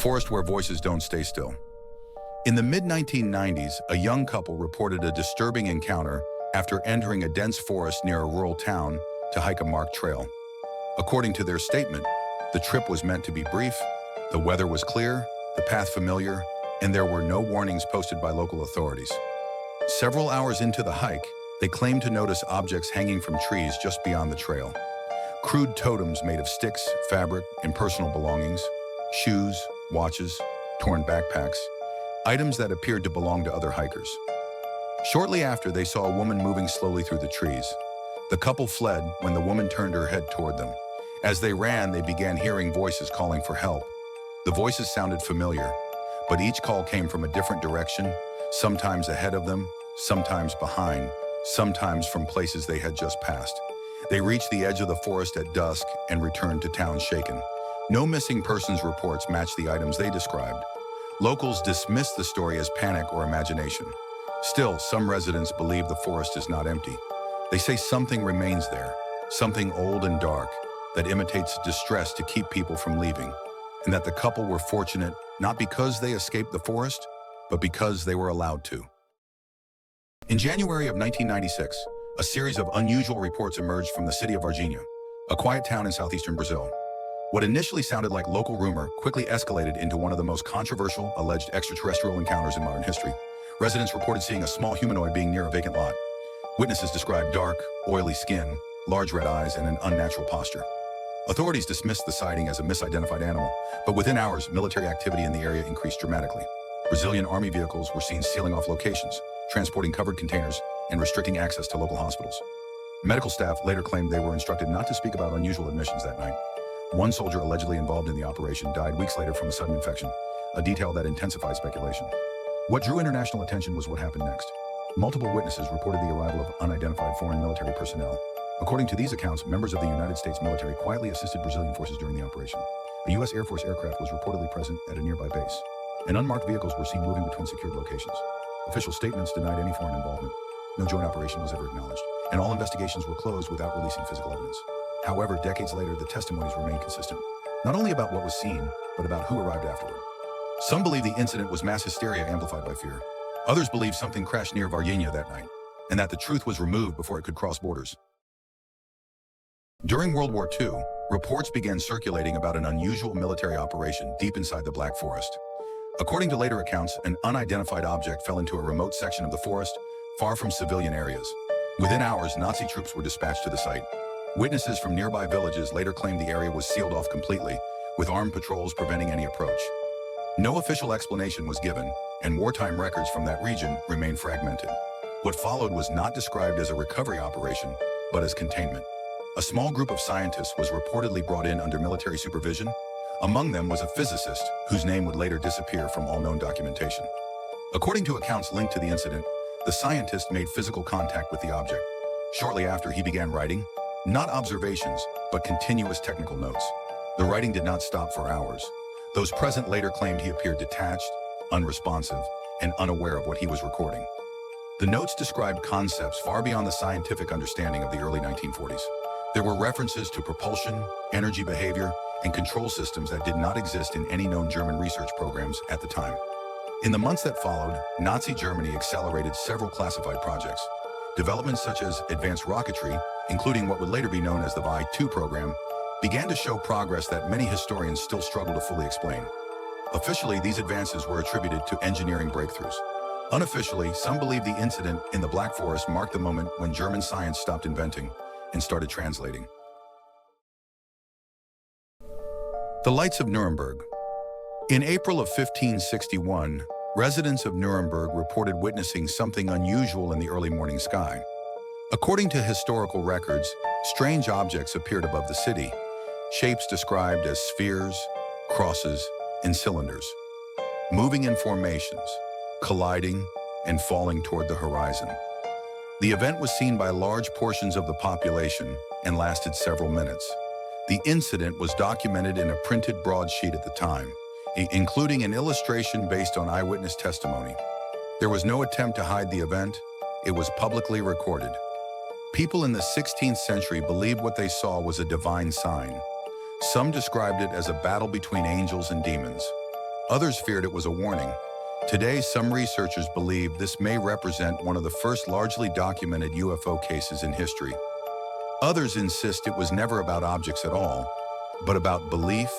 forest where voices don't stay still. In the mid-1990s, a young couple reported a disturbing encounter after entering a dense forest near a rural town to hike a marked trail. According to their statement, the trip was meant to be brief, the weather was clear, the path familiar, and there were no warnings posted by local authorities. Several hours into the hike, they claimed to notice objects hanging from trees just beyond the trail. Crude totems made of sticks, fabric, and personal belongings, shoes, watches, torn backpacks, items that appeared to belong to other hikers. Shortly after, they saw a woman moving slowly through the trees. The couple fled when the woman turned her head toward them. As they ran, they began hearing voices calling for help. The voices sounded familiar, but each call came from a different direction, sometimes ahead of them, sometimes behind, sometimes from places they had just passed. They reached the edge of the forest at dusk and returned to town shaken. No missing persons reports matched the items they described. Locals dismissed the story as panic or imagination. Still, some residents believe the forest is not empty. They say something remains there, something old and dark, that imitates distress to keep people from leaving, and that the couple were fortunate not because they escaped the forest, but because they were allowed to. In January of 1996, a series of unusual reports emerged from the city of Varginha, a quiet town in southeastern Brazil. What initially sounded like local rumor quickly escalated into one of the most controversial alleged extraterrestrial encounters in modern history. Residents reported seeing a small humanoid being near a vacant lot. Witnesses described dark, oily skin, large red eyes, and an unnatural posture. Authorities dismissed the sighting as a misidentified animal, but within hours, military activity in the area increased dramatically. Brazilian army vehicles were seen sealing off locations, transporting covered containers, and restricting access to local hospitals. Medical staff later claimed they were instructed not to speak about unusual admissions that night. One soldier allegedly involved in the operation died weeks later from a sudden infection, a detail that intensified speculation. What drew international attention was what happened next. Multiple witnesses reported the arrival of unidentified foreign military personnel. According to these accounts, members of the United States military quietly assisted Brazilian forces during the operation. A U.S. Air Force aircraft was reportedly present at a nearby base, and unmarked vehicles were seen moving between secured locations. Official statements denied any foreign involvement. No joint operation was ever acknowledged, and all investigations were closed without releasing physical evidence. However, decades later, the testimonies remained consistent, not only about what was seen, but about who arrived afterward. Some believe the incident was mass hysteria amplified by fear. Others believe something crashed near Varginha that night, and that the truth was removed before it could cross borders. During World War II, reports began circulating about an unusual military operation deep inside the Black Forest. According to later accounts, an unidentified object fell into a remote section of the forest, far from civilian areas. Within hours, Nazi troops were dispatched to the site. Witnesses from nearby villages later claimed the area was sealed off completely, with armed patrols preventing any approach. No official explanation was given, and wartime records from that region remain fragmented. What followed was not described as a recovery operation, but as containment. A small group of scientists was reportedly brought in under military supervision. Among them was a physicist, whose name would later disappear from all known documentation. According to accounts linked to the incident, the scientist made physical contact with the object. Shortly after, he began writing, not observations, but continuous technical notes. The writing did not stop for hours. Those present later claimed he appeared detached, unresponsive, and unaware of what he was recording. The notes described concepts far beyond the scientific understanding of the early 1940s. There were references to propulsion, energy behavior, and control systems that did not exist in any known German research programs at the time. In the months that followed, Nazi Germany accelerated several classified projects. Developments such as advanced rocketry, including what would later be known as the Vi-2 program, began to show progress that many historians still struggle to fully explain. Officially, these advances were attributed to engineering breakthroughs. Unofficially, some believe the incident in the Black Forest marked the moment when German science stopped inventing and started translating. The Lights of Nuremberg. In April of 1561, residents of Nuremberg reported witnessing something unusual in the early morning sky. According to historical records, strange objects appeared above the city, shapes described as spheres, crosses, and cylinders, moving in formations, colliding, and falling toward the horizon. The event was seen by large portions of the population and lasted several minutes. The incident was documented in a printed broadsheet at the time, including an illustration based on eyewitness testimony. There was no attempt to hide the event. It was publicly recorded. People in the 16th century believed what they saw was a divine sign. Some described it as a battle between angels and demons. Others feared it was a warning. Today, some researchers believe this may represent one of the first largely documented UFO cases in history. Others insist it was never about objects at all, but about belief,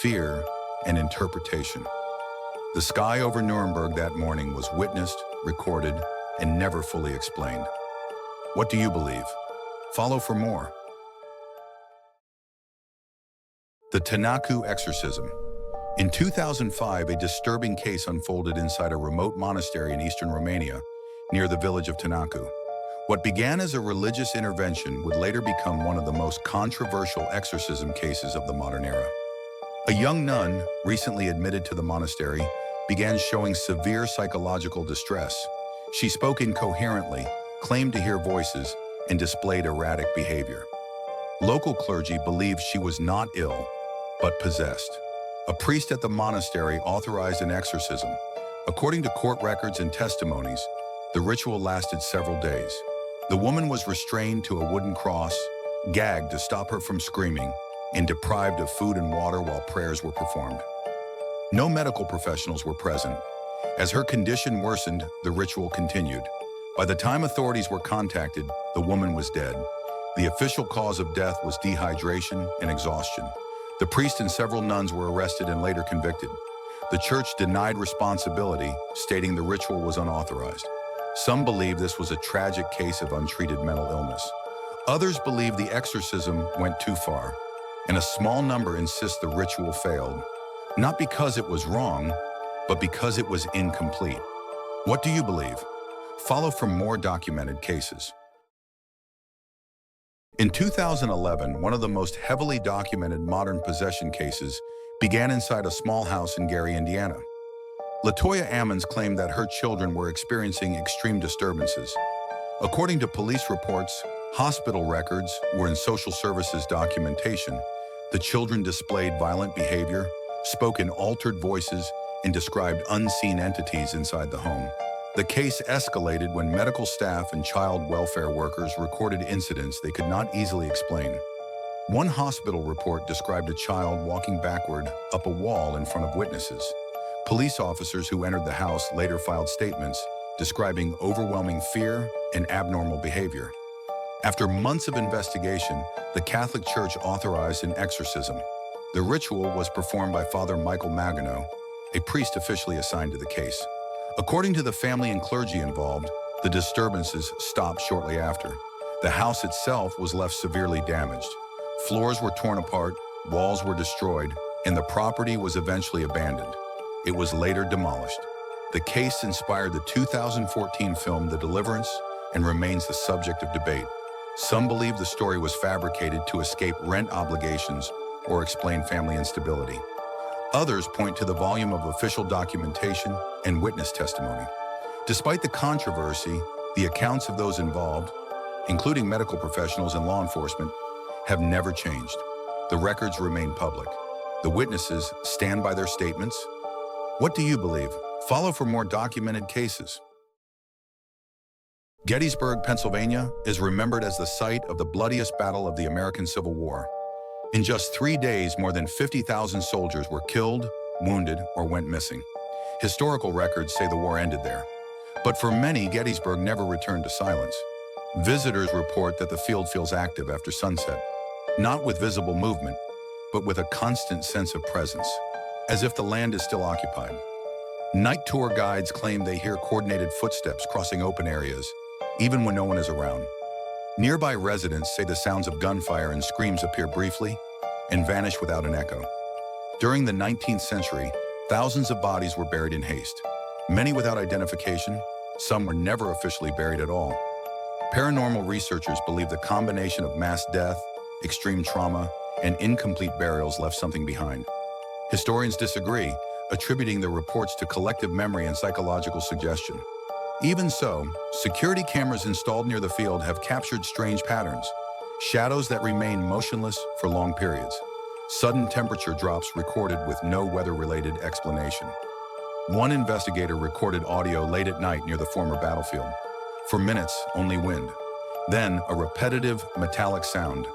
fear, and interpretation. The sky over Nuremberg that morning was witnessed, recorded, and never fully explained. What do you believe? Follow for more. The Tănacu exorcism. In 2005, a disturbing case unfolded inside a remote monastery in eastern Romania, near the village of Tănacu. What began as a religious intervention would later become one of the most controversial exorcism cases of the modern era. A young nun, recently admitted to the monastery, began showing severe psychological distress. She spoke incoherently, claimed to hear voices, and displayed erratic behavior. Local clergy believed she was not ill, but possessed. A priest at the monastery authorized an exorcism. According to court records and testimonies, the ritual lasted several days. The woman was restrained to a wooden cross, gagged to stop her from screaming, and deprived of food and water while prayers were performed. No medical professionals were present. As her condition worsened, the ritual continued. By the time authorities were contacted, the woman was dead. The official cause of death was dehydration and exhaustion. The priest and several nuns were arrested and later convicted. The church denied responsibility, stating the ritual was unauthorized. Some believe this was a tragic case of untreated mental illness. Others believe the exorcism went too far, and a small number insist the ritual failed, not because it was wrong, but because it was incomplete. What do you believe? Follow for more documented cases. In 2011, one of the most heavily documented modern possession cases began inside a small house in Gary, Indiana. LaToya Ammons claimed that her children were experiencing extreme disturbances. According to police reports, hospital records, and social services documentation, the children displayed violent behavior, spoke in altered voices, and described unseen entities inside the home. The case escalated when medical staff and child welfare workers recorded incidents they could not easily explain. One hospital report described a child walking backward up a wall in front of witnesses. Police officers who entered the house later filed statements describing overwhelming fear and abnormal behavior. After months of investigation, the Catholic Church authorized an exorcism. The ritual was performed by Father Michael Magano, a priest officially assigned to the case. According to the family and clergy involved, the disturbances stopped shortly after. The house itself was left severely damaged. Floors were torn apart, walls were destroyed, and the property was eventually abandoned. It was later demolished. The case inspired the 2014 film The Deliverance and remains the subject of debate. Some believe the story was fabricated to escape rent obligations or explain family instability. Others point to the volume of official documentation and witness testimony. Despite the controversy, the accounts of those involved, including medical professionals and law enforcement, have never changed. The records remain public. The witnesses stand by their statements. What do you believe? Follow for more documented cases. Gettysburg, Pennsylvania is remembered as the site of the bloodiest battle of the American Civil War. In just 3 days, more than 50,000 soldiers were killed, wounded, or went missing. Historical records say the war ended there. But for many, Gettysburg never returned to silence. Visitors report that the field feels active after sunset, not with visible movement, but with a constant sense of presence, as if the land is still occupied. Night tour guides claim they hear coordinated footsteps crossing open areas, even when no one is around. Nearby residents say the sounds of gunfire and screams appear briefly and vanish without an echo. During the 19th century, thousands of bodies were buried in haste, many without identification. Some were never officially buried at all. Paranormal researchers believe the combination of mass death, extreme trauma, and incomplete burials left something behind. Historians disagree, attributing the reports to collective memory and psychological suggestion. Even so, security cameras installed near the field have captured strange patterns, shadows that remain motionless for long periods, sudden temperature drops recorded with no weather-related explanation. One investigator recorded audio late at night near the former battlefield. For minutes, only wind. Then, a repetitive, metallic sound,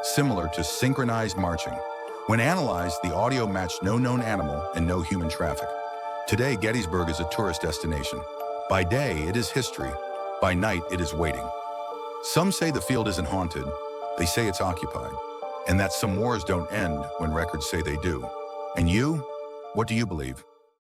similar to synchronized marching. When analyzed, the audio matched no known animal and no human traffic. Today, Gettysburg is a tourist destination. By day, it is history. By night, it is waiting. Some say the field isn't haunted. They say it's occupied. And that some wars don't end when records say they do. And you? What do you believe?